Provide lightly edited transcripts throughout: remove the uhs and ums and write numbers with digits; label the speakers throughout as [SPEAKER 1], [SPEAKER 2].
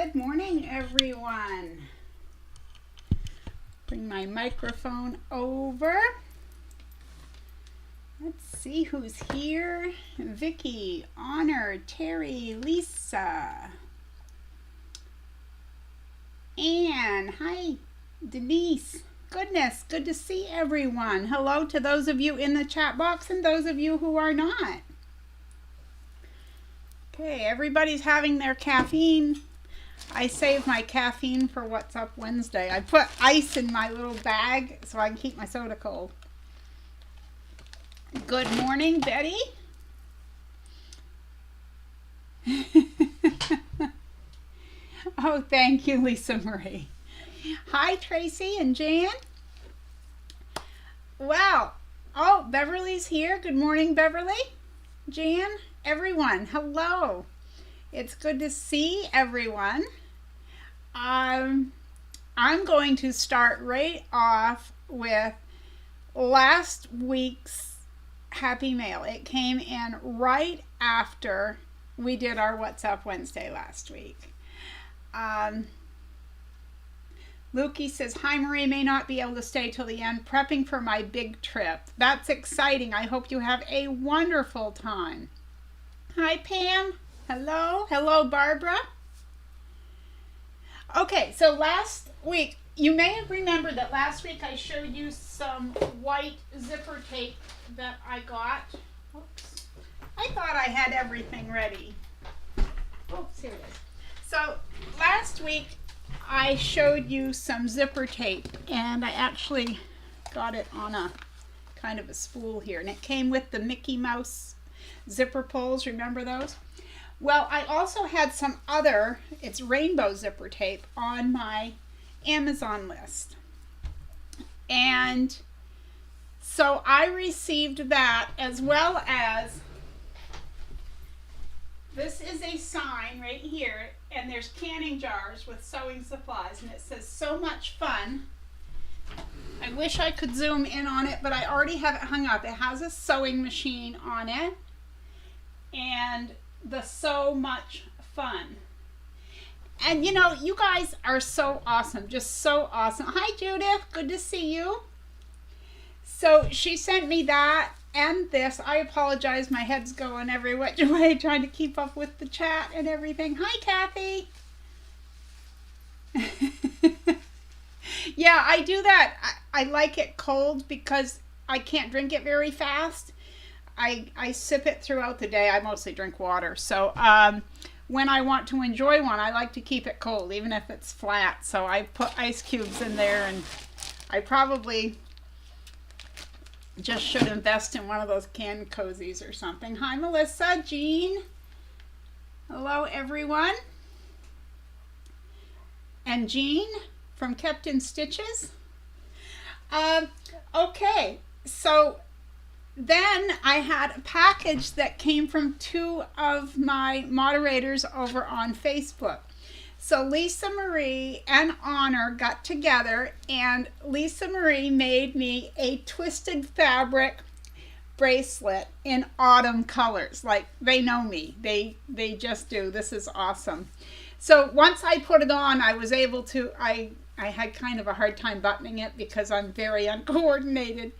[SPEAKER 1] Good morning, everyone. Bring my microphone over. Let's see who's here. Vicky, Honor, Terry, Lisa, Anne. Hi, Denise. Goodness, good to see everyone. Hello to those of you in the chat box and those of you who are not. Okay, everybody's having their caffeine. I save my caffeine for What's Up Wednesday. I put ice in my little bag so I can keep my soda cold. Good morning, Betty. Oh, thank you, Lisa Marie. Hi, Tracy and Jan. Wow. Oh, Beverly's here. Good morning, Beverly. Jan, everyone, hello. It's good to see everyone. I'm going to start right off with last week's Happy Mail. It came in right after we did our What's Up Wednesday last week. Lukey says, hi Marie, may not be able to stay till the end, prepping for my big trip. That's exciting. I hope you have a wonderful time. Hi Pam. Hello. Hello Barbara. Okay, so last week, you may have remembered that last week I showed you some white zipper tape that I got. Oops. I thought I had everything ready. Oops, here it is. So last week I showed you some zipper tape, and I actually got it on a kind of a spool here, and it came with the Mickey Mouse zipper pulls. Remember those? Well, I also had some other, it's rainbow zipper tape on my Amazon list. And so I received that, as well as this is a sign right here, and there's canning jars with sewing supplies, and it says so much fun. I wish I could zoom in on it, but I already have it hung up. It has a sewing machine on it, and the so much fun. And you know, you guys are so awesome, just so awesome. Hi Judith, good to see you. So she sent me that and this. I apologize, my head's going every which way trying to keep up with the chat and everything. Hi Kathy. Yeah, I do that. I like it cold because I can't drink it very fast. I sip it throughout the day. I mostly drink water. So when I want to enjoy one, I like to keep it cold, even if it's flat. So I put ice cubes in there, and I probably just should invest in one of those canned cozies or something. Hi, Melissa, Jean. Hello, everyone. And Jean from Kept in Stitches. Okay, so then I had a package that came from two of my moderators over on Facebook. So Lisa Marie and Honor got together, and Lisa Marie made me a twisted fabric bracelet in autumn colors. Like, they know me. They just do. This is awesome. So once I put it on, I was able to, I had kind of a hard time buttoning it because I'm very uncoordinated,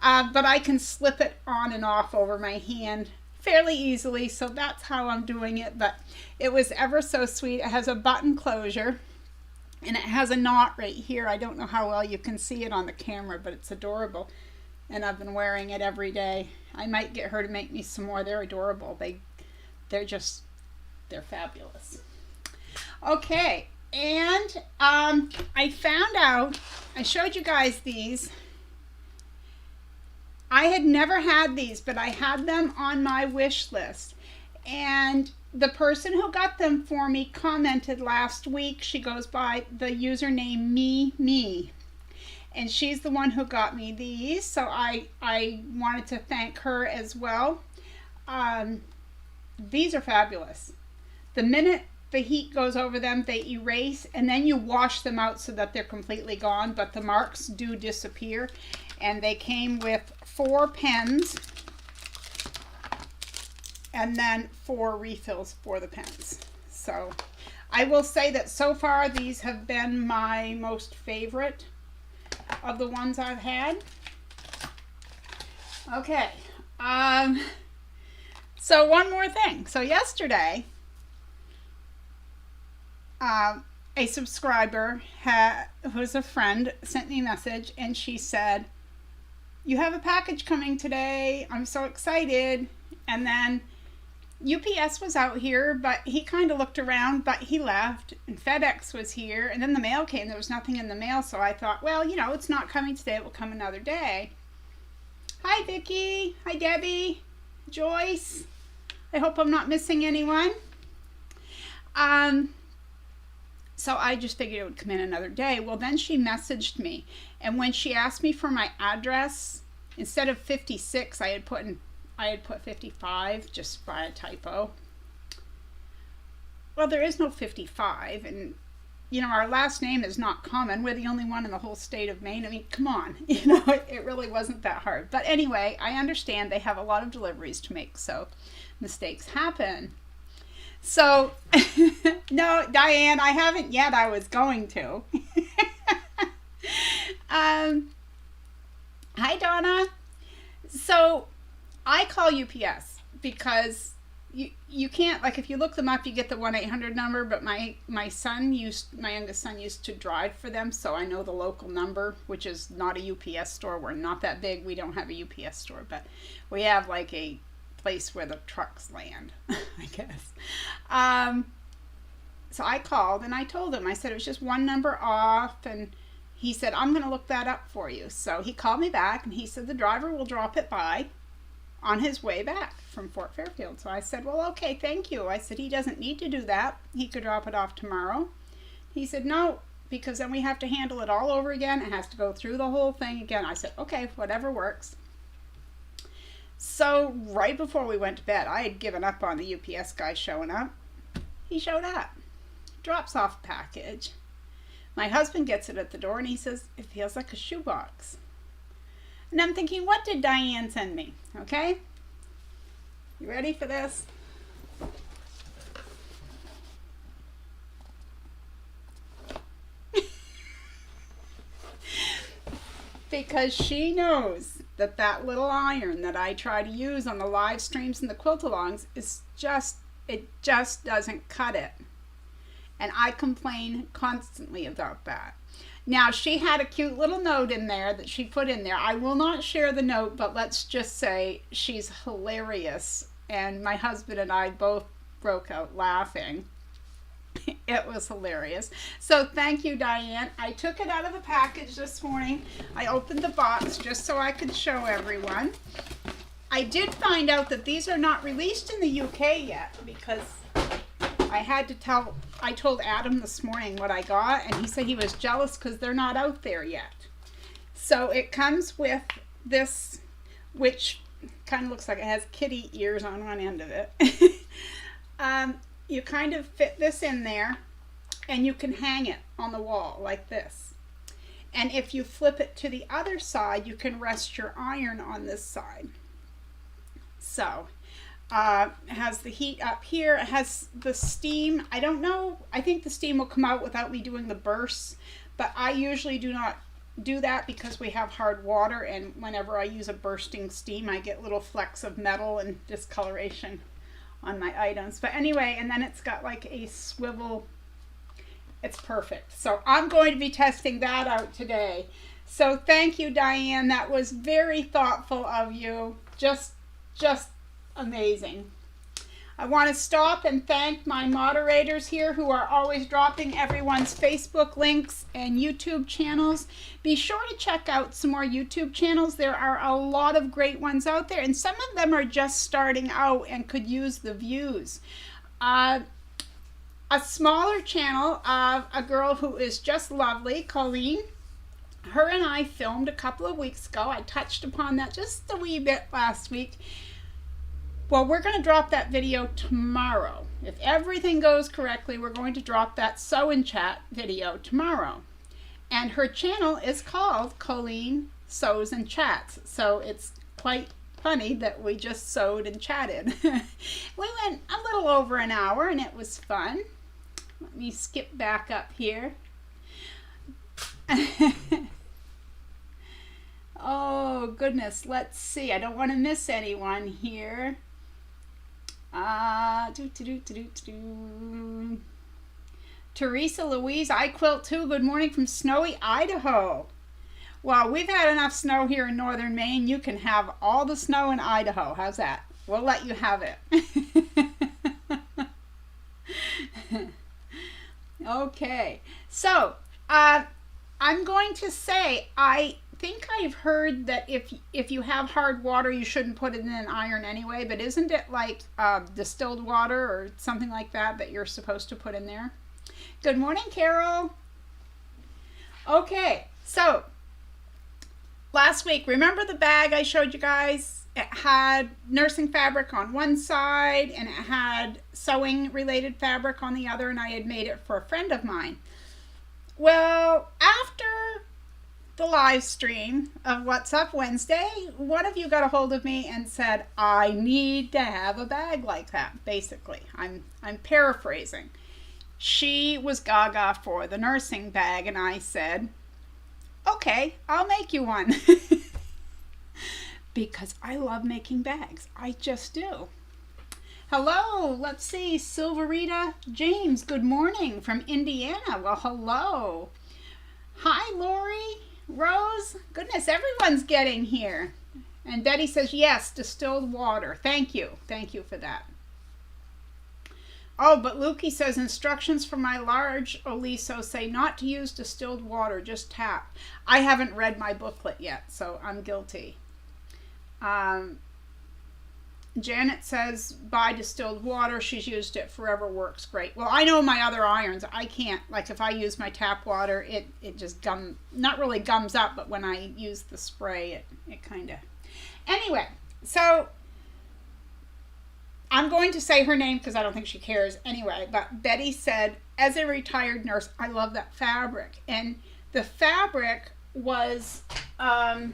[SPEAKER 1] but I can slip it on and off over my hand fairly easily, so that's how I'm doing it. But it was ever so sweet. It has a button closure, and it has a knot right here. I don't know how well you can see it on the camera, but it's adorable, and I've been wearing it every day. I might get her to make me some more. They're adorable. They're fabulous. Okay. And I found out, I showed you guys these. I had never had these, but I had them on my wish list. And the person who got them for me commented last week. She goes by the username me. And she's the one who got me these. So I wanted to thank her as well. These are fabulous. The minute the heat goes over them, they erase, and then you wash them out so that they're completely gone, but the marks do disappear. And they came with 4 pens and then 4 refills for the pens. So I will say that so far these have been my most favorite of the ones I've had. Okay. So one more thing. So yesterday, a subscriber who's a friend sent me a message, and she said, "You have a package coming today. I'm so excited." And then UPS was out here, but he kind of looked around, but he left. And FedEx was here, and then the mail came. There was nothing in the mail, so I thought, well, you know, it's not coming today. It will come another day. Hi, Vicki. Hi, Debbie. Joyce. I hope I'm not missing anyone. So I just figured it would come in another day. Well, then she messaged me, and when she asked me for my address, instead of 56, I had put 55 just by a typo. Well, there is no 55, and you know, our last name is not common. We're the only one in the whole state of Maine. I mean, come on, you know, it really wasn't that hard. But anyway, I understand they have a lot of deliveries to make, so mistakes happen. So, no, Diane, I haven't yet. I was going to. Hi, Donna. So, I call UPS because you can't, like, if you look them up, you get the 1-800 number, but my youngest son used to drive for them, so I know the local number, which is not a UPS store. We're not that big. We don't have a UPS store, but we have like a place where the trucks land, I guess. So I called and I told him, I said it was just one number off, and he said, I'm going to look that up for you. So he called me back and he said the driver will drop it by on his way back from Fort Fairfield. So I said, well, okay, thank you. I said, he doesn't need to do that. He could drop it off tomorrow. He said, no, because then we have to handle it all over again. It has to go through the whole thing again. I said, okay, whatever works. So right before we went to bed, I had given up on the UPS guy showing up. He showed up, drops off a package. My husband gets it at the door and he says, it feels like a shoebox. And I'm thinking, what did Diane send me? Okay? You ready for this? Because she knows that little iron that I try to use on the live streams and the quilt-alongs is it just doesn't cut it. And I complain constantly about that. Now, she had a cute little note in there that she put in there. I will not share the note, but let's just say she's hilarious. And my husband and I both broke out laughing. It was hilarious. So thank you, Diane. I took it out of the package this morning. I opened the box just so I could show everyone. I did find out that these are not released in the UK yet because I told Adam this morning what I got, and he said he was jealous because they're not out there yet. So it comes with this, which kind of looks like it has kitty ears on one end of it. You kind of fit this in there, and you can hang it on the wall like this. And if you flip it to the other side, you can rest your iron on this side. So it has the heat up here. It has the steam. I don't know. I think the steam will come out without me doing the bursts, but I usually do not do that because we have hard water, and whenever I use a bursting steam, I get little flecks of metal and discoloration on my items. But anyway, and then it's got like a swivel. It's perfect. So I'm going to be testing that out today. So thank you, Diane. That was very thoughtful of you. Just amazing. I want to stop and thank my moderators here who are always dropping everyone's Facebook links and YouTube channels. Be sure to check out some more YouTube channels. There are a lot of great ones out there, and some of them are just starting out and could use the views. A smaller channel of a girl who is just lovely, Colleen. Her and I filmed a couple of weeks ago. I touched upon that just a wee bit last week. Well, we're going to drop that video tomorrow. If everything goes correctly, we're going to drop that sew and chat video tomorrow. And her channel is called Colleen Sews and Chats. So it's quite funny that we just sewed and chatted. We went a little over an hour and it was fun. Let me skip back up here. Oh, goodness. Let's see. I don't want to miss anyone here. Teresa Louise, I quilt too. Good morning from snowy Idaho. Well, we've had enough snow here in northern Maine. You can have all the snow in Idaho. How's that? We'll let you have it. Okay, so I'm going to say, I think I've heard that if you have hard water, you shouldn't put it in an iron anyway, but isn't it like distilled water or something like that you're supposed to put in there? Good morning, Carol. Okay, so last week, remember the bag I showed you guys? It had nursing fabric on one side and it had sewing related fabric on the other, and I had made it for a friend of mine. Well, after the live stream of What's Up Wednesday, one of you got a hold of me and said, I need to have a bag like that, basically. I'm paraphrasing. She was gaga for the nursing bag, and I said, okay, I'll make you one. Because I love making bags. I just do. Hello, let's see, Silverita James, good morning from Indiana. Well, hello. Hi, Lori, Rose. Goodness, everyone's getting here. And Betty says, yes, distilled water. Thank you. Thank you for that. Oh, but Lukey says, instructions for my large Oliso say not to use distilled water, just tap. I haven't read my booklet yet, so I'm guilty. Janet says, buy distilled water. She's used it forever, works great. Well, I know my other irons, I can't, like if I use my tap water, it just not really gums up, but when I use the spray, it kind of. Anyway, so I'm going to say her name because I don't think she cares anyway, but Betty said, as a retired nurse, I love that fabric. And the fabric was, I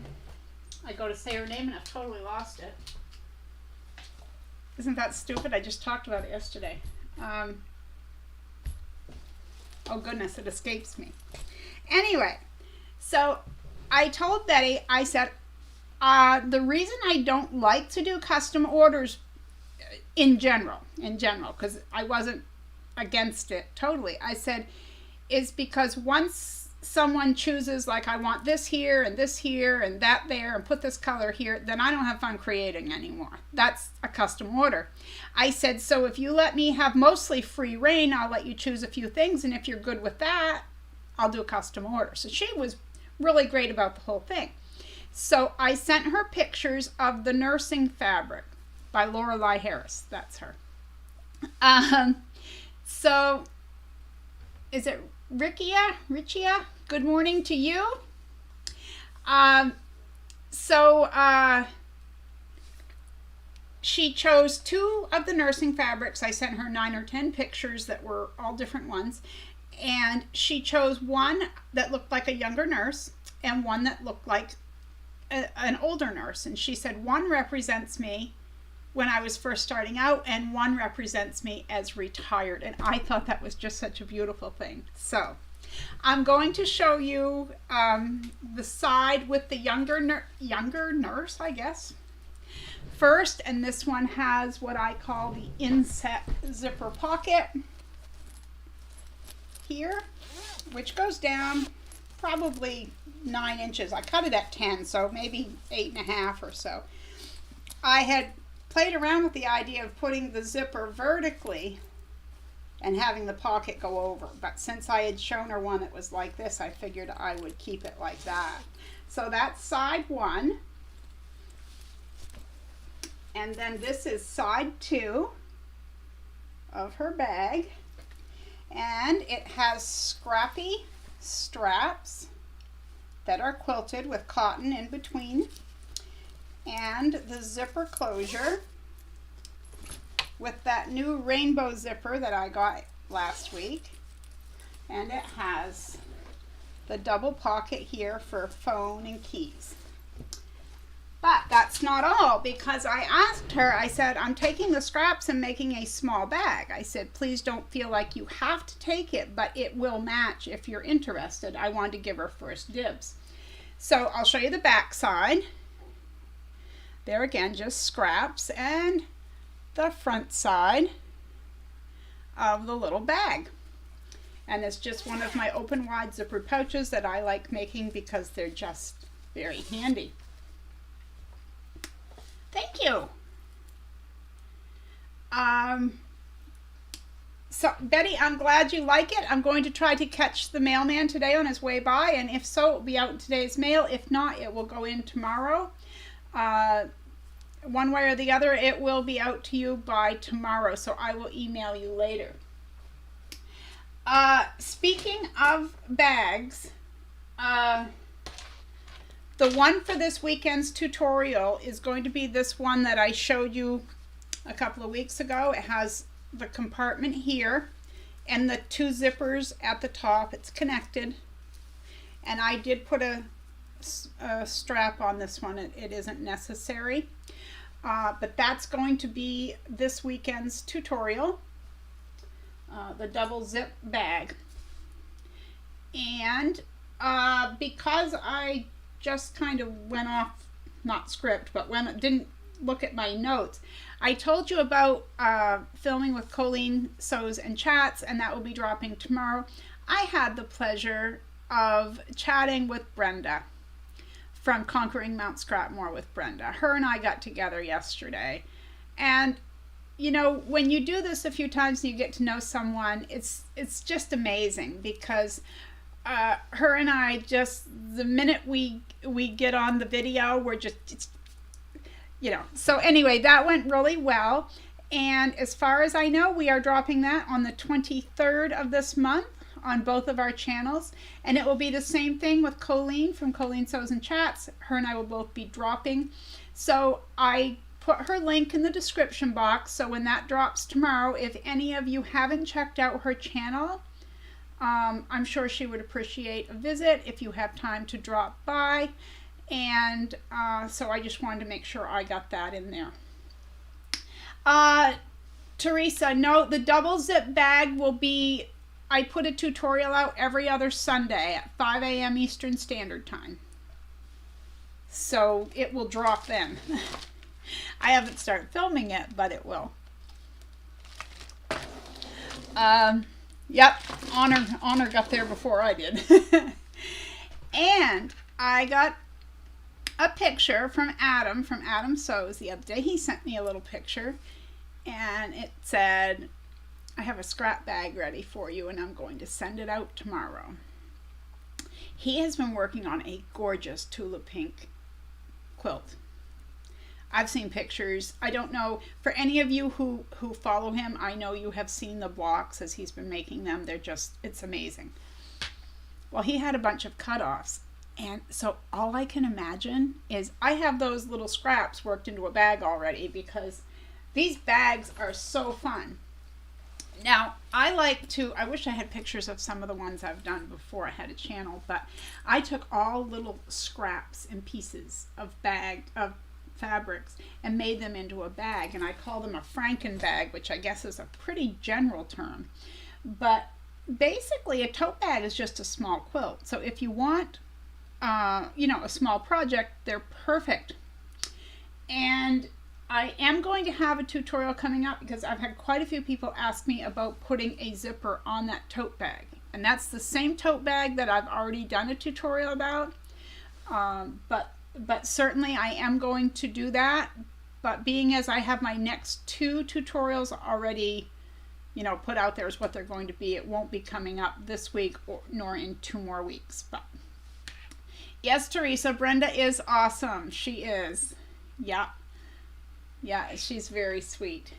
[SPEAKER 1] go to say her name and I've totally lost it. Isn't that stupid? I just talked about it yesterday. Oh goodness, it escapes me. Anyway, so I told Betty, I said, the reason I don't like to do custom orders in general, because I wasn't against it totally. I said, is because once someone chooses, like, I want this here and that there and put this color here, then I don't have fun creating anymore. That's a custom order. I said, so if you let me have mostly free reign, I'll let you choose a few things, and if you're good with that, I'll do a custom order. So she was really great about the whole thing. So I sent her pictures of the nursing fabric by Lorelei Harris. That's her. So is it Richia? Good morning to you. She chose 2 of the nursing fabrics. I sent her 9 or 10 pictures that were all different ones. And she chose one that looked like a younger nurse and one that looked like an older nurse. And she said, one represents me when I was first starting out and one represents me as retired. And I thought that was just such a beautiful thing. So I'm going to show you the side with the younger nurse, I guess, first. And this one has what I call the inset zipper pocket here, which goes down probably 9 inches. I cut it at 10, so maybe 8.5 or so. I had played around with the idea of putting the zipper vertically and having the pocket go over, but since I had shown her one that was like this, I figured I would keep it like that. So that's side 1, and then this is side 2 of her bag, and it has scrappy straps that are quilted with cotton in between, and the zipper closure with that new rainbow zipper that I got last week. And it has the double pocket here for phone and keys. But that's not all, because I asked her, I said, I'm taking the scraps and making a small bag. I said, please don't feel like you have to take it, but it will match if you're interested. I wanted to give her first dibs. So I'll show you the back side. There again, just scraps, and the front side of the little bag. And it's just one of my open wide zipper pouches that I like making because they're just very handy. Thank you. So Betty, I'm glad you like it. I'm going to try to catch the mailman today on his way by, and if so, it will be out in today's mail. If not, it will go in tomorrow. One way or the other, it will be out to you by tomorrow, so I will email you later. Speaking of bags, the one for this weekend's tutorial is going to be this one that I showed you a couple of weeks ago. It has the compartment here and the two zippers at the top. It's connected, and I did put a strap on this one. It isn't necessary, but that's going to be this weekend's tutorial, the double zip bag. And because I just kind of went off, not script, but didn't look at my notes, I told you about filming with Colleen Sews and Chats, and that will be dropping tomorrow. I had the pleasure of chatting with Brenda from Conquering Mount Scrapmore with Brenda. Her and I got together yesterday, and you know, when you do this a few times and you get to know someone, it's just amazing, because her and I, just the minute we get on the video, we're just, you know. So anyway, that went really well, and as far as I know, we are dropping that on the 23rd of this month on both of our channels, and it will be the same thing with Colleen from Colleen Sews and Chats. Her and I will both be dropping, so I put her link in the description box, so when that drops tomorrow, if any of you haven't checked out her channel, I'm sure she would appreciate a visit if you have time to drop by. And so I just wanted to make sure I got that in there. Teresa, no, the double zip bag will be, I put a tutorial out every other Sunday at 5 a.m. Eastern Standard Time. So it will drop then. I haven't started filming it, but it will. Yep, Honor got there before I did. And I got a picture from Adam Sews the other day. He sent me a little picture, and it said, I have a scrap bag ready for you, and I'm going to send it out tomorrow. He has been working on a gorgeous tulip pink quilt. I've seen pictures. I don't know, for any of you who follow him, I know you have seen the blocks as he's been making them. They're just, it's amazing. Well, he had a bunch of cutoffs, and so all I can imagine is I have those little scraps worked into a bag already, because these bags are so fun. Now, I wish I had pictures of some of the ones I've done before I had a channel, but I took all little scraps and pieces of fabrics and made them into a bag, and I call them a Franken bag, which I guess is a pretty general term. But basically, a tote bag is just a small quilt. So if you want, you know, a small project, they're perfect. And I am going to have a tutorial coming up, because I've had quite a few people ask me about putting a zipper on that tote bag, and that's the same tote bag that I've already done a tutorial about. But certainly I am going to do that. But being as I have my next two tutorials already, you know, put out there as what they're going to be, it won't be coming up this week nor in 2 more weeks. But yes, Teresa, Brenda is awesome. She is. Yeah, she's very sweet.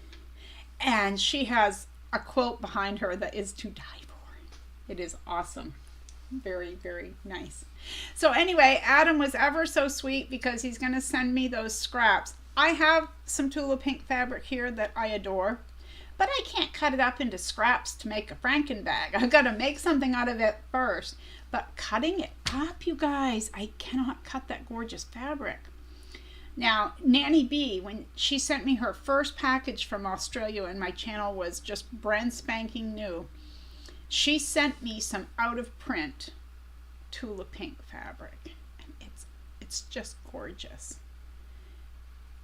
[SPEAKER 1] And she has a quilt behind her that is to die for. It is awesome. Very, very nice. So anyway, Adam was ever so sweet, because he's going to send me those scraps. I have some tulip pink fabric here that I adore, but I can't cut it up into scraps to make a Franken bag. I've got to make something out of it first. But cutting it up, you guys, I cannot cut that gorgeous fabric. Now, Nanny B, when she sent me her first package from Australia and my channel was just brand spanking new, she sent me some out of print Tula Pink fabric. And it's just gorgeous.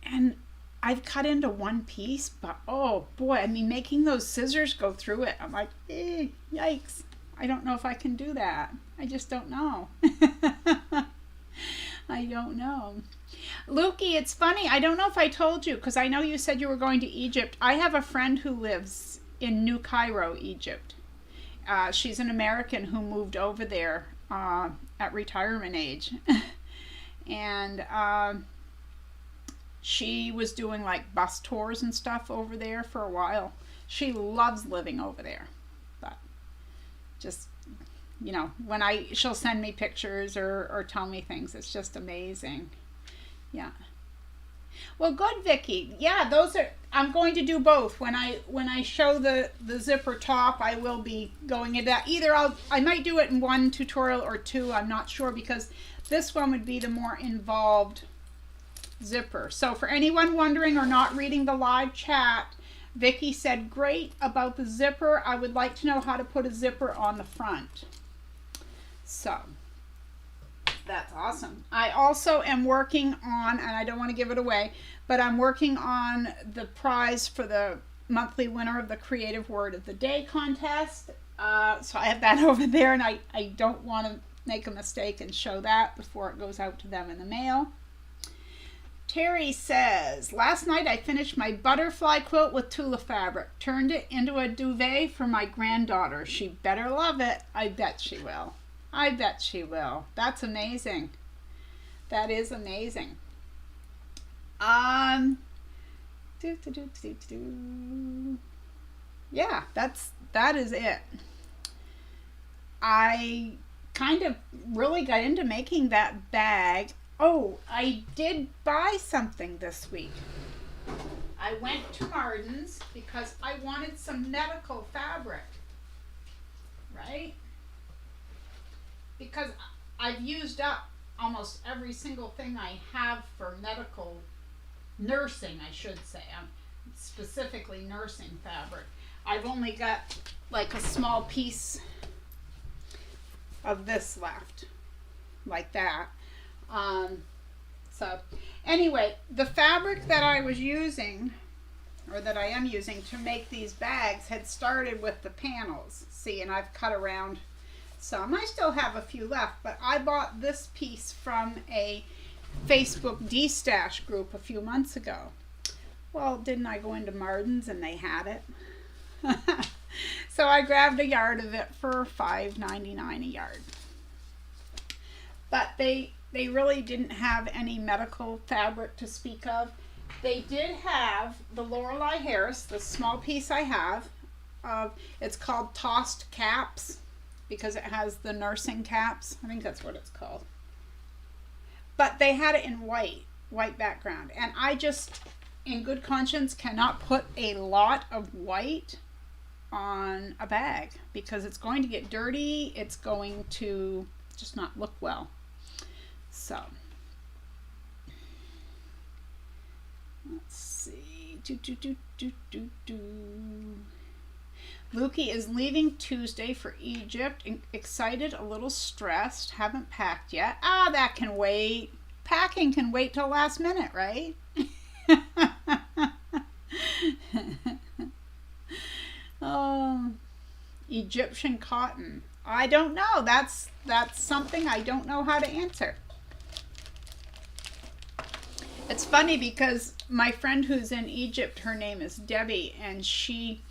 [SPEAKER 1] And I've cut into one piece, but oh boy, I mean, making those scissors go through it, I'm like, yikes. I don't know if I can do that. I just don't know. I don't know. Lukey, it's funny. I don't know if I told you, because I know you said you were going to Egypt. I have a friend who lives in New Cairo, Egypt. She's an American who moved over there at retirement age. And she was doing like bus tours and stuff over there for a while. She loves living over there. But just, you know, when she'll send me pictures or tell me things. It's just amazing. Yeah. Well, good, Vicki. Yeah, I'm going to do both. When I show the zipper top, I will be going into that. Either I might do it in one tutorial or two. I'm not sure, because this one would be the more involved zipper. So for anyone wondering or not reading the live chat, Vicki said, great about the zipper. I would like to know how to put a zipper on the front. So that's awesome. I also am working on, and I don't want to give it away, but I'm working on the prize for the monthly winner of the Creative Word of the Day contest. So I have that over there, and I don't want to make a mistake and show that before it goes out to them in the mail. Terry says, last night I finished my butterfly quilt with Tula fabric. Turned it into a duvet for my granddaughter. She better love it. I bet she will. I bet she will. That's amazing. That is amazing. Yeah, that is it. I kind of really got into making that bag. Oh, I did buy something this week. I went to Martin's because I wanted some medical fabric, right? Because I've used up almost every single thing I have for medical nursing, I should say. Specifically nursing fabric. I've only got like a small piece of this left, like that. So anyway, the fabric that I was using, or that I am using to make these bags, had started with the panels. See, and I've cut around some. I still have a few left, but I bought this piece from a Facebook D-Stash group a few months ago. Well, didn't I go into Martin's and they had it? So I grabbed a yard of it for $5.99 a yard. But they really didn't have any medical fabric to speak of. They did have the Lorelei Harris, the small piece I have. It's called Tossed Caps because it has the nursing caps. I think that's what it's called. But they had it in white background. And I just, in good conscience, cannot put a lot of white on a bag because it's going to get dirty. It's going to just not look well. So, let's see. Lukey is leaving Tuesday for Egypt. Excited, a little stressed. Haven't packed yet. Ah, that can wait. Packing can wait till last minute, right? Oh, Egyptian cotton. I don't know. That's something I don't know how to answer. It's funny because my friend who's in Egypt, her name is Debbie, and she,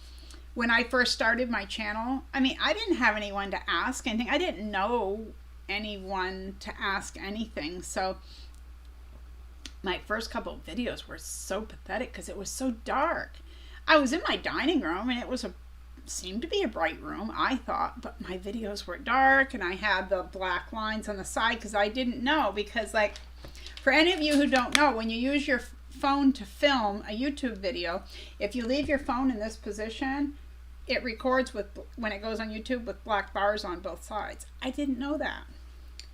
[SPEAKER 1] when I first started my channel, I mean, I didn't have anyone to ask anything. I didn't know anyone to ask anything. So my first couple of videos were so pathetic because it was so dark. I was in my dining room and it seemed to be a bright room, I thought, but my videos were dark and I had the black lines on the side because I didn't know, because like, for any of you who don't know, when you use your phone to film a YouTube video, if you leave your phone in this position, it records when it goes on YouTube with black bars on both sides. I didn't know that.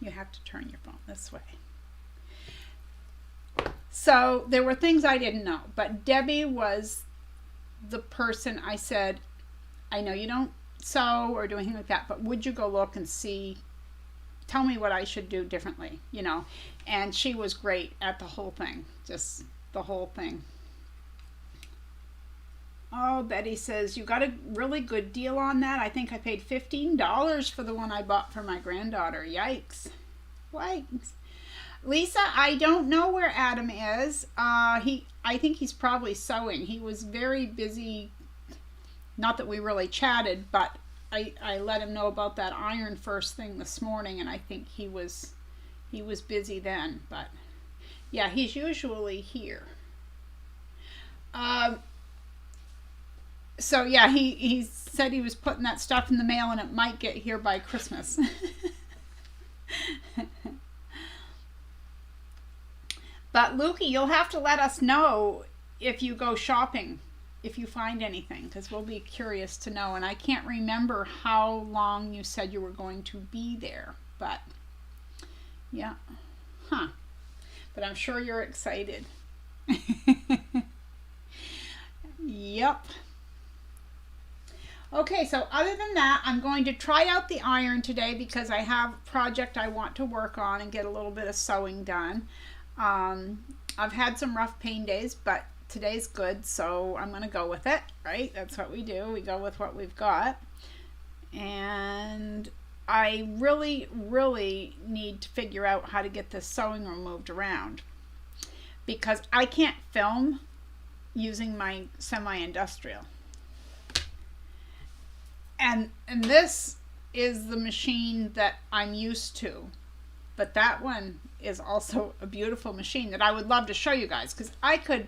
[SPEAKER 1] You have to turn your phone this way. So there were things I didn't know, but Debbie was the person I said, I know you don't sew or do anything like that, but would you go look and see, tell me what I should do differently, you know? And she was great at the whole thing, just the whole thing. Oh, Betty says, you got a really good deal on that. I think I paid $15 for the one I bought for my granddaughter. Yikes. Yikes. Lisa, I don't know where Adam is. I think he's probably sewing. He was very busy. Not that we really chatted, but I let him know about that iron first thing this morning, and I think he was busy then. But yeah, he's usually here. So yeah, he said he was putting that stuff in the mail and it might get here by Christmas. But Lukey, you'll have to let us know if you go shopping, if you find anything, because we'll be curious to know. And I can't remember how long you said you were going to be there, but yeah, but I'm sure you're excited. Yep. Okay, so other than that, I'm going to try out the iron today because I have a project I want to work on and get a little bit of sewing done. I've had some rough pain days, but today's good, so I'm going to go with it, right? That's what we do. We go with what we've got. And I really, really need to figure out how to get this sewing room moved around because I can't film using my semi-industrial. And this is the machine that I'm used to. But that one is also a beautiful machine that I would love to show you guys because I could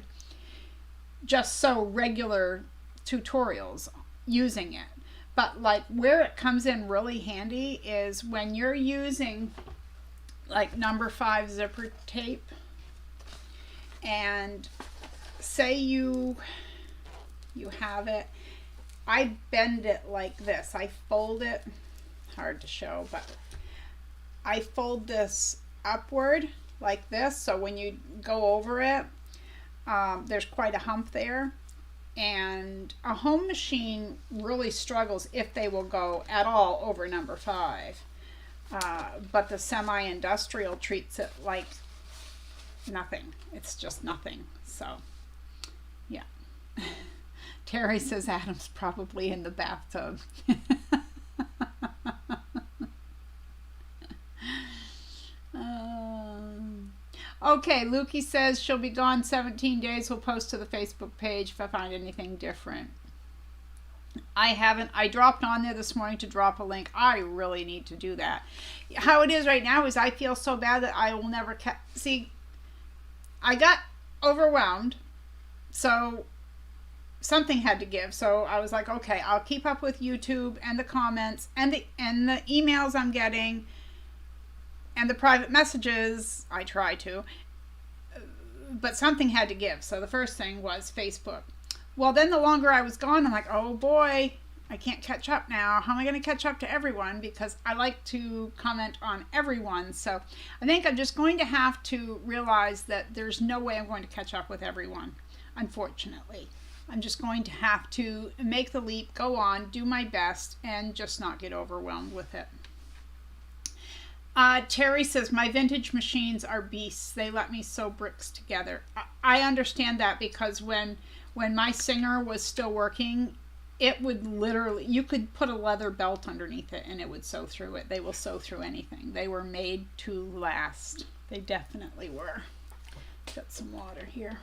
[SPEAKER 1] just sew regular tutorials using it. But like where it comes in really handy is when you're using like number 5 zipper tape and say you have it, I bend it like this. I fold it, hard to show, but I fold this upward like this, so when you go over it, there's quite a hump there. And a home machine really struggles if they will go at all over number 5. But the semi-industrial treats it like nothing. It's just nothing. So, yeah. Terry says Adam's probably in the bathtub. Okay, Lukey says she'll be gone 17 days. We'll post to the Facebook page if I find anything different. I haven't. I dropped on there this morning to drop a link. I really need to do that. How it is right now is I feel so bad that I will never see. I got overwhelmed, so something had to give. So I was like, okay, I'll keep up with YouTube and the comments and the emails I'm getting. And the private messages, I try to, but something had to give. So the first thing was Facebook. Well, then the longer I was gone, I'm like, oh boy, I can't catch up now. How am I going to catch up to everyone? Because I like to comment on everyone. So I think I'm just going to have to realize that there's no way I'm going to catch up with everyone, unfortunately. I'm just going to have to make the leap, go on, do my best, and just not get overwhelmed with it. Terry says, my vintage machines are beasts. They let me sew bricks together. I understand that because when my Singer was still working, it would literally, you could put a leather belt underneath it and it would sew through it. They will sew through anything. They were made to last. They definitely were. Got some water here.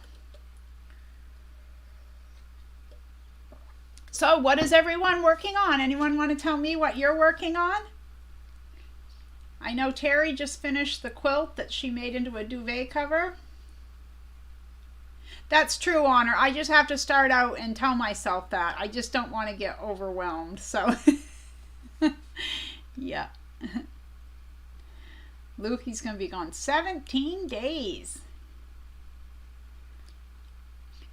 [SPEAKER 1] So what is everyone working on? Anyone want to tell me what you're working on? I know Terry just finished the quilt that she made into a duvet cover. That's true, Honor. I just have to start out and tell myself that. I just don't want to get overwhelmed. So, yeah. Lukey's going to be gone 17 days.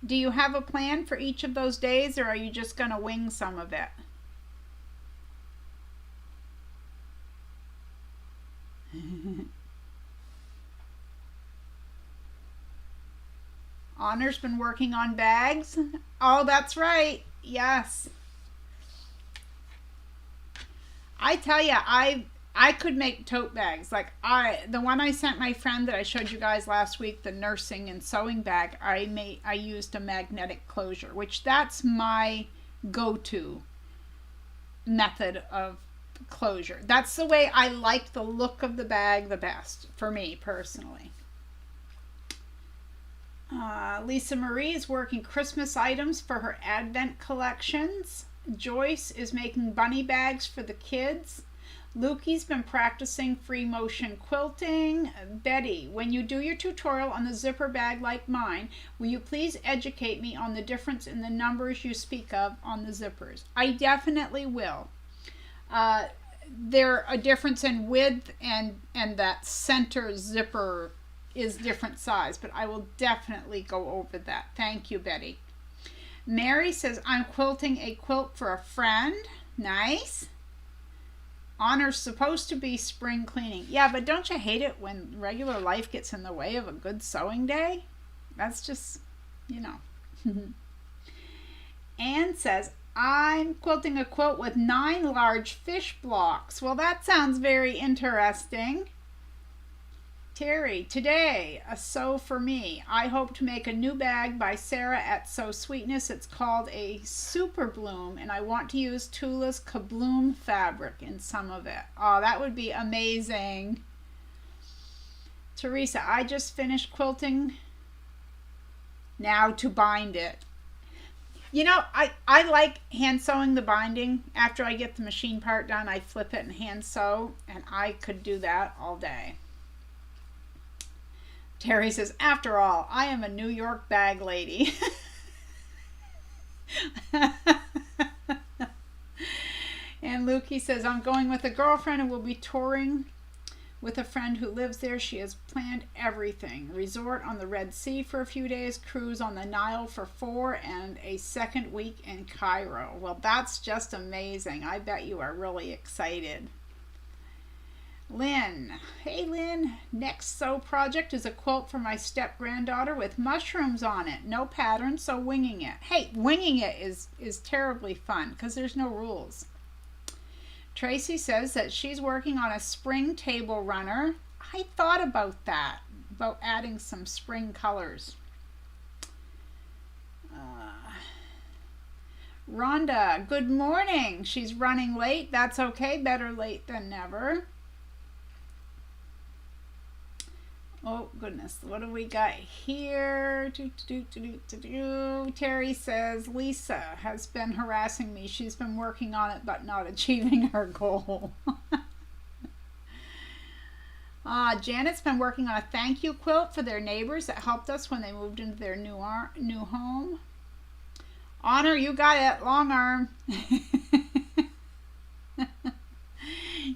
[SPEAKER 1] Do you have a plan for each of those days, or are you just going to wing some of it? Honor's been working on bags. Oh, that's right. Yes. I tell you, I could make tote bags. Like the one I sent my friend that I showed you guys last week, the nursing and sewing bag, I used a magnetic closure, which that's my go-to method of closure. That's the way I like the look of the bag the best, for me personally. Lisa Marie is working Christmas items for her Advent collections. Joyce is making bunny bags for the kids. Lukey's been practicing free motion quilting. Betty, when you do your tutorial on the zipper bag like mine, will you please educate me on the difference in the numbers you speak of on the zippers? I definitely will. There a difference in width and that center zipper is different size, but I will definitely go over that. Thank you, Betty. Mary says, I'm quilting a quilt for a friend. Nice. Honor's supposed to be spring cleaning. Yeah, but don't you hate it when regular life gets in the way of a good sewing day? That's just, you know. Anne says, I'm quilting a quilt with 9 large fish blocks. Well, that sounds very interesting. Terry, today, a sew for me. I hope to make a new bag by Sarah at Sew Sweetness. It's called a Super Bloom, and I want to use Tula's Kabloom fabric in some of it. Oh, that would be amazing. Teresa, I just finished quilting. Now to bind it. You know, I like hand sewing the binding. After I get the machine part done, I flip it and hand sew, and I could do that all day. Terry says, after all, I am a New York bag lady. And Lukey says, I'm going with a girlfriend and will be touring with a friend who lives there. She has planned everything. Resort on the Red Sea for a few days, cruise on the Nile for 4, and a second week in Cairo. Well, that's just amazing. I bet you are really excited. Lynn, hey Lynn, next sew project is a quilt for my step-granddaughter with mushrooms on it. No pattern, so winging it. Hey, winging it is terribly fun because there's no rules. Tracy says that she's working on a spring table runner. I thought about that, about adding some spring colors. Rhonda, good morning. She's running late. That's okay. Better late than never. Oh, goodness. What do we got here? Terry says, Lisa has been harassing me. She's been working on it, but not achieving her goal. Janet's been working on a thank you quilt for their neighbors that helped us when they moved into their new home. Honor, you got it. Long arm.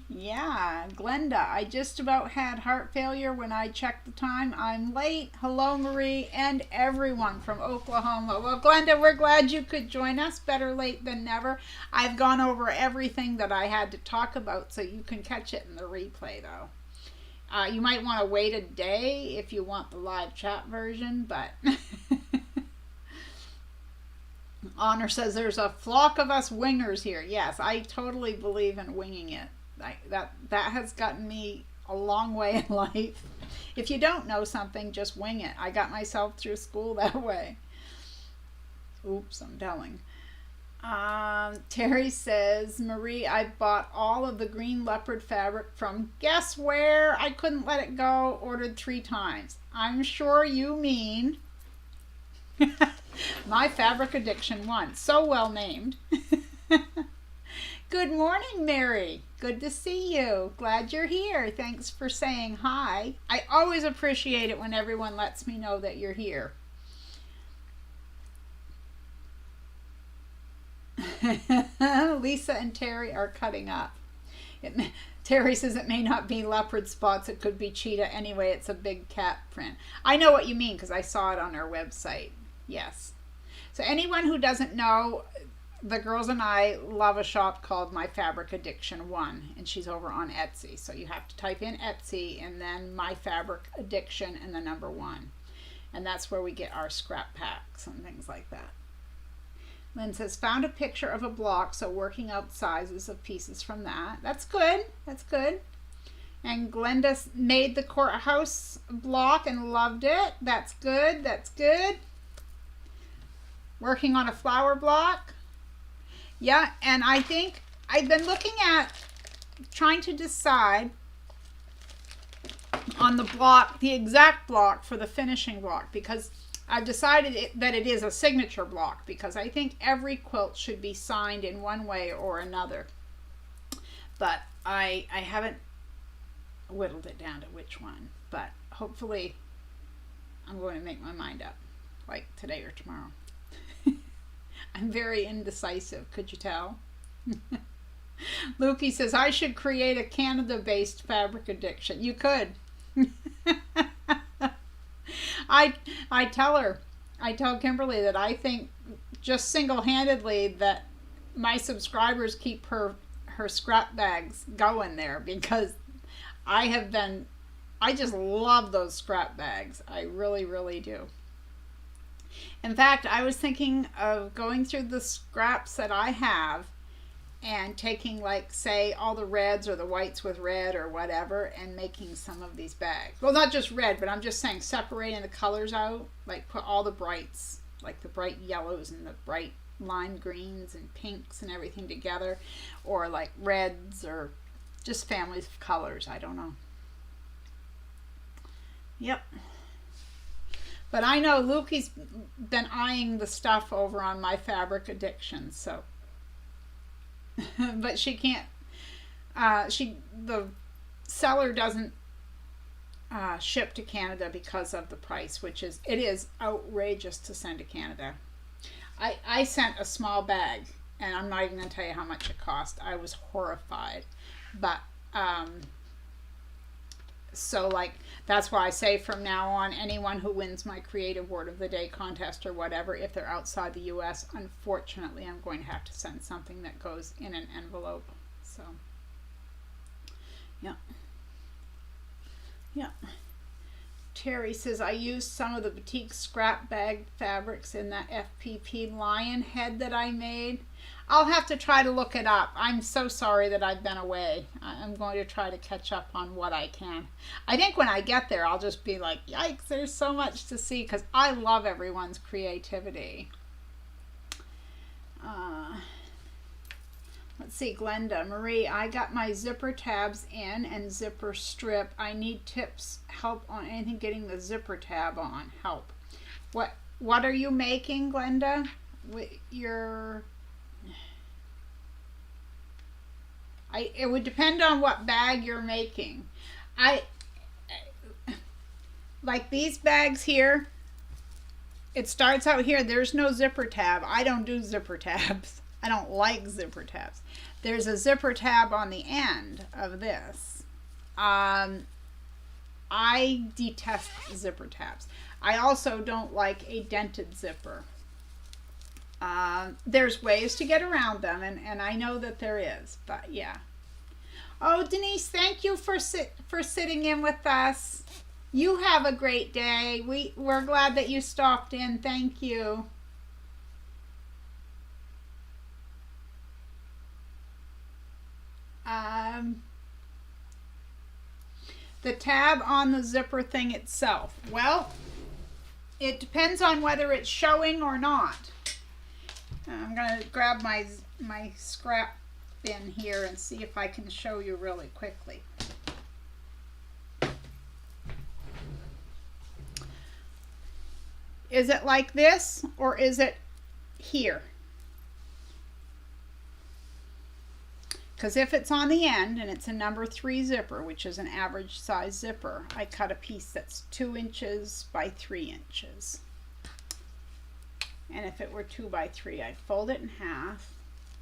[SPEAKER 1] Yeah, Glenda, I just about had heart failure when I checked the time. I'm late. Hello, Marie, and everyone from Oklahoma. Well, Glenda, we're glad you could join us. Better late than never. I've gone over everything that I had to talk about, so you can catch it in the replay, though. You might want to wait a day if you want the live chat version, but... Honor says there's a flock of us wingers here. Yes, I totally believe in winging it. That has gotten me a long way in life. If you don't know something, just wing it. I got myself through school that way. Oops, I'm telling. Terry says, Marie, I bought all of the green leopard fabric from guess where? I couldn't let it go. Ordered 3 times. I'm sure you mean My Fabric Addiction 1. So well named. Good morning, Mary. Good to see you. Glad you're here. Thanks for saying hi. I always appreciate it when everyone lets me know that you're here. Lisa and Terry are cutting up. Terry says it may not be leopard spots. It could be cheetah. Anyway, it's a big cat print. I know what you mean because I saw it on our website. Yes. So anyone who doesn't know, the girls and I love a shop called My Fabric Addiction 1, and she's over on Etsy. So you have to type in Etsy and then My Fabric Addiction and the number 1. And that's where we get our scrap packs and things like that. Lynn says, found a picture of a block, so working out sizes of pieces from that. That's good. That's good. And Glenda made the courthouse block and loved it. That's good. That's good. Working on a flower block. Yeah, and I think I've been looking at trying to decide on the block, the exact block for the finishing block, because I've decided that it is a signature block, because I think every quilt should be signed in one way or another. But I haven't whittled it down to which one, but hopefully I'm going to make my mind up, like today or tomorrow. I'm very indecisive, could you tell? Lukey says, I should create a Canada-based fabric addiction. You could. I tell Kimberly that I think just single-handedly that my subscribers keep her scrap bags going there, because I just love those scrap bags. I really, really do. In fact, I was thinking of going through the scraps that I have and taking, like, say, all the reds or the whites with red or whatever, and making some of these bags. Well, not just red, but I'm just saying separating the colors out, like put all the brights, like the bright yellows and the bright lime greens and pinks and everything together, or like reds, or just families of colors. I don't know. Yep. But I know Lukey's been eyeing the stuff over on my fabric addiction, so. But she can't, the seller doesn't ship to Canada because of the price, it is outrageous to send to Canada. I sent a small bag, and I'm not even going to tell you how much it cost. I was horrified. But, so, like, that's why I say from now on, anyone who wins my Creative Word of the Day contest or whatever, if they're outside the U.S., unfortunately, I'm going to have to send something that goes in an envelope. So, yeah. Yeah. Terry says, I used some of the boutique scrap bag fabrics in that FPP lion head that I made. I'll have to try to look it up. I'm so sorry that I've been away. I'm going to try to catch up on what I can. I think when I get there, I'll just be like, yikes, there's so much to see, because I love everyone's creativity. Let's see, Glenda. Marie, I got my zipper tabs in and zipper strip. I need tips, help on anything getting the zipper tab on. Help. What are you making, Glenda? It would depend on what bag you're making. Like these bags here, it starts out here. There's no zipper tab. I don't do zipper tabs. I don't like zipper tabs. There's a zipper tab on the end of this. I detest zipper tabs. I also don't like a dented zipper. There's ways to get around them, and I know that there is, but yeah. Oh, Denise, thank you for sitting in with us. You have a great day. We're glad that you stopped in. Thank you. The tab on the zipper thing itself. Well, it depends on whether it's showing or not. I'm going to grab my scrap bin here and see if I can show you really quickly. Is it like this, or is it here? Because if it's on the end and it's a number 3 zipper, which is an average size zipper, I cut a piece that's 2 inches by 3 inches. And if it were 2 by 3, I'd fold it in half,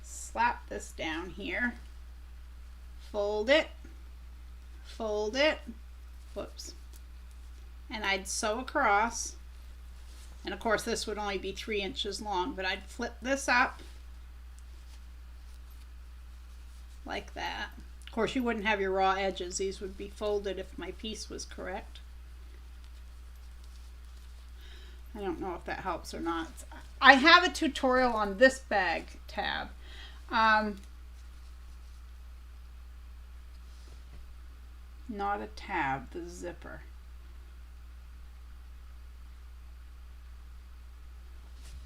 [SPEAKER 1] slap this down here, fold it, whoops, and I'd sew across. And of course this would only be 3 inches long, but I'd flip this up like that. Of course you wouldn't have your raw edges. These would be folded if my piece was correct. I don't know if that helps or not. I have a tutorial on this bag tab. Not a tab, the zipper.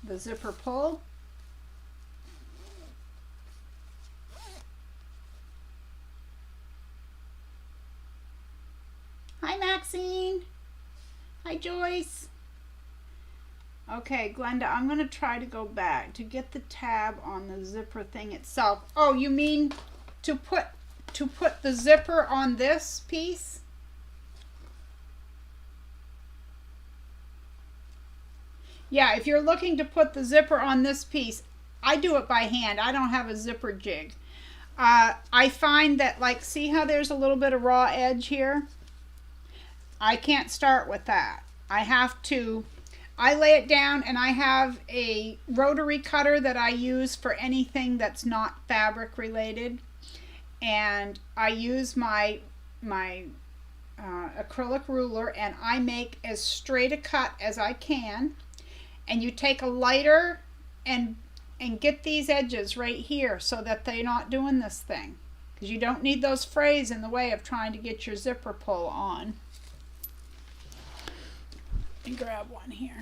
[SPEAKER 1] The zipper pull. Hi, Maxine. Hi, Joyce. Okay, Glenda, I'm going to try to go back to get the tab on the zipper thing itself. Oh, you mean to put the zipper on this piece? Yeah, if you're looking to put the zipper on this piece, I do it by hand. I don't have a zipper jig. I find that, like, see how there's a little bit of raw edge here? I can't start with that. I lay it down, and I have a rotary cutter that I use for anything that's not fabric related. And I use my acrylic ruler, and I make as straight a cut as I can. And you take a lighter and get these edges right here so that they're not doing this thing, because you don't need those frays in the way of trying to get your zipper pull on. Let me grab one here.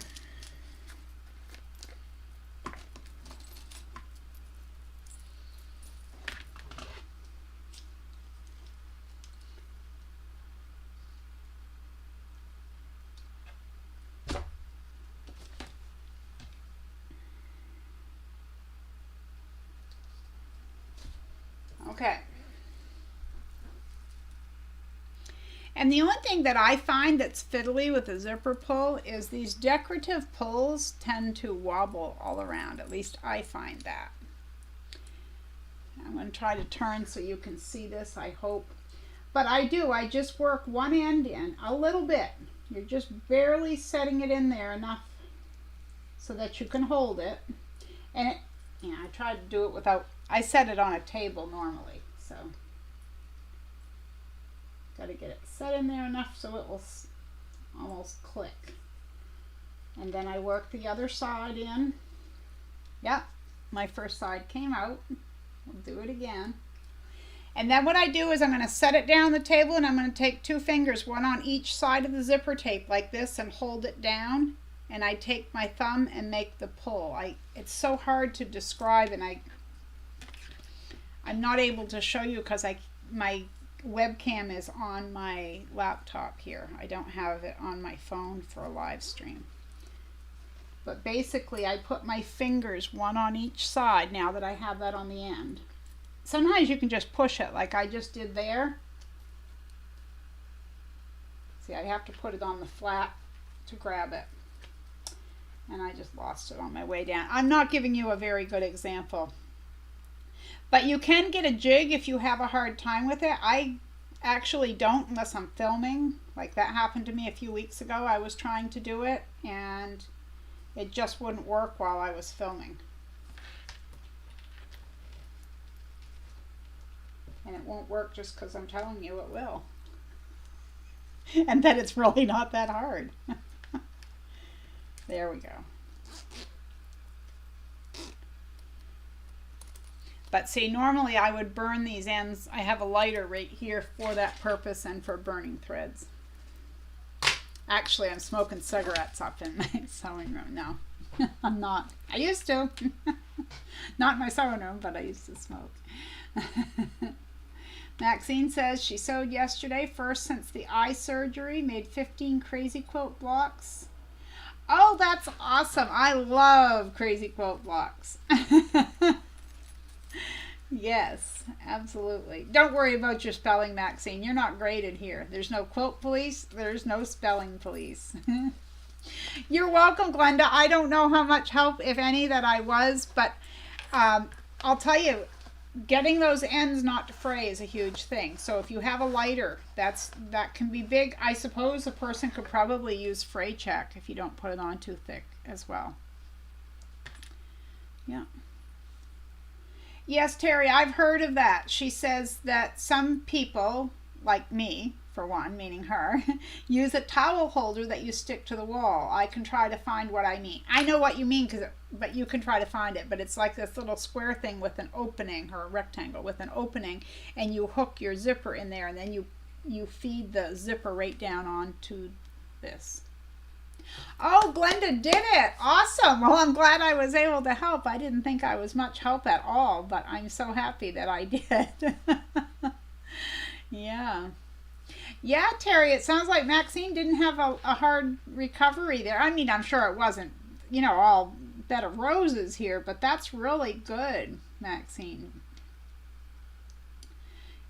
[SPEAKER 1] Okay. And the only thing that I find that's fiddly with a zipper pull is these decorative pulls tend to wobble all around. At least I find that. I'm going to try to turn so you can see this, I hope. But I just work one end in a little bit. You're just barely setting it in there enough so that you can hold it. And I try to do it without, I set it on a table normally, so. Got to get it set in there enough so it will almost click. And then I work the other side in. Yep, my first side came out. We'll do it again. And then what I do is I'm going to set it down on the table, and I'm going to take two fingers, one on each side of the zipper tape like this, and hold it down. And I take my thumb and make the pull. It's so hard to describe, and I'm not able to show you because my webcam is on my laptop here. I don't have it on my phone for a live stream. But basically I put my fingers one on each side now that I have that on the end. Sometimes you can just push it like I just did there. See, I have to put it on the flat to grab it. And I just lost it on my way down. I'm not giving you a very good example. But you can get a jig if you have a hard time with it. I actually don't unless I'm filming. Like that happened to me a few weeks ago. I was trying to do it and it just wouldn't work while I was filming. And it won't work just because I'm telling you it will. And that it's really not that hard. There we go. But see, normally I would burn these ends. I have a lighter right here for that purpose and for burning threads. Actually, I'm smoking cigarettes up in my sewing room. No, I'm not. I used to. Not in my sewing room, but I used to smoke. Maxine says she sewed yesterday, first since the eye surgery, made 15 crazy quilt blocks. Oh, that's awesome. I love crazy quilt blocks. Yes, absolutely. Don't worry about your spelling, Maxine. You're not graded here. There's no quilt police. There's no spelling police. You're welcome, Glenda. I don't know how much help, if any, that I was, but I'll tell you, getting those ends not to fray is a huge thing. So if you have a lighter, that can be big. I suppose a person could probably use fray check if you don't put it on too thick as well. Yeah. Yes, Terry, I've heard of that. She says that some people, like me, for one, meaning her, use a towel holder that you stick to the wall. I can try to find what I mean. I know what you mean, but you can try to find it. But it's like this little square thing with an opening, or a rectangle with an opening, and you hook your zipper in there, and then you feed the zipper right down onto this. Oh, Glenda did it. Awesome. Well, I'm glad I was able to help. I didn't think I was much help at all, but I'm so happy that I did. Yeah. Yeah, Terry, it sounds like Maxine didn't have a hard recovery there. I mean, I'm sure it wasn't, all bed of roses here, but that's really good, Maxine.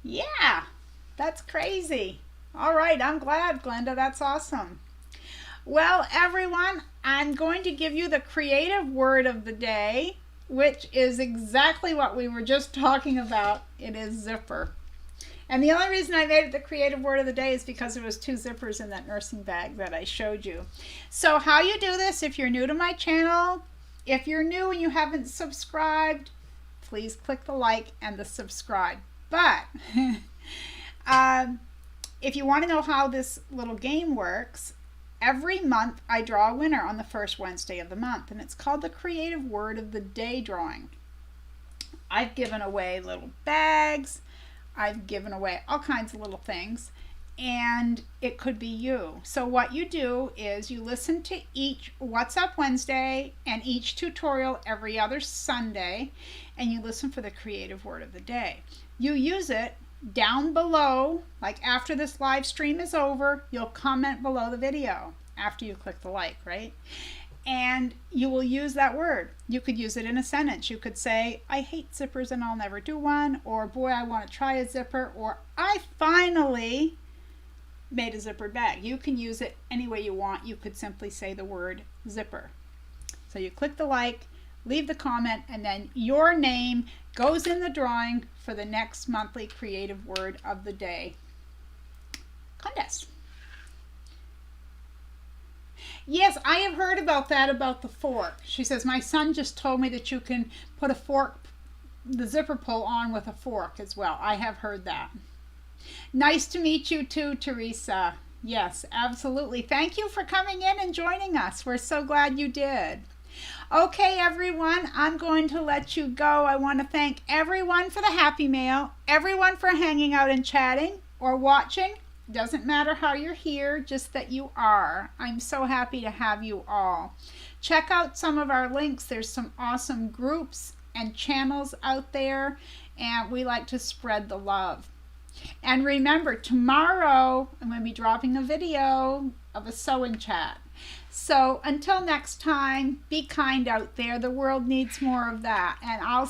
[SPEAKER 1] Yeah, that's crazy. All right, I'm glad, Glenda. That's awesome. Well, everyone, I'm going to give you the creative word of the day, which is exactly what we were just talking about. It is zipper. And the only reason I made it the creative word of the day is because there was 2 zippers in that nursing bag that I showed you. So how you do this, if you're new to my channel, if you're new and you haven't subscribed, please click the like and the subscribe. But if you want to know how this little game works, every month I draw a winner on the first Wednesday of the month, and it's called the Creative Word of the Day drawing. I've given away little bags, I've given away all kinds of little things, and it could be you. So what you do is you listen to each What's Up Wednesday and each tutorial every other Sunday, and you listen for the creative word of the day. You use it down below, like after this live stream is over, you'll comment below the video after you click the like, right? And you will use that word. You could use it in a sentence. You could say, I hate zippers and I'll never do one, or boy, I want to try a zipper, or I finally made a zippered bag. You can use it any way you want. You could simply say the word zipper. So you click the like, leave the comment, and then your name goes in the drawing for the next monthly creative word of the day contest. Yes, I have heard about that, about the fork. She says, my son just told me that you can put a fork, the zipper pull on with a fork as well. I have heard that. Nice to meet you too, Teresa. Yes, absolutely. Thank you for coming in and joining us. We're so glad you did. Okay, everyone, I'm going to let you go. I want to thank everyone for the Happy Mail, everyone for hanging out and chatting or watching. Doesn't matter how you're here, just that you are. I'm so happy to have you all. Check out some of our links. There's some awesome groups and channels out there, and we like to spread the love. And remember, tomorrow I'm going to be dropping a video of a sew-in chat. So until next time, be kind out there. The world needs more of that. And I'll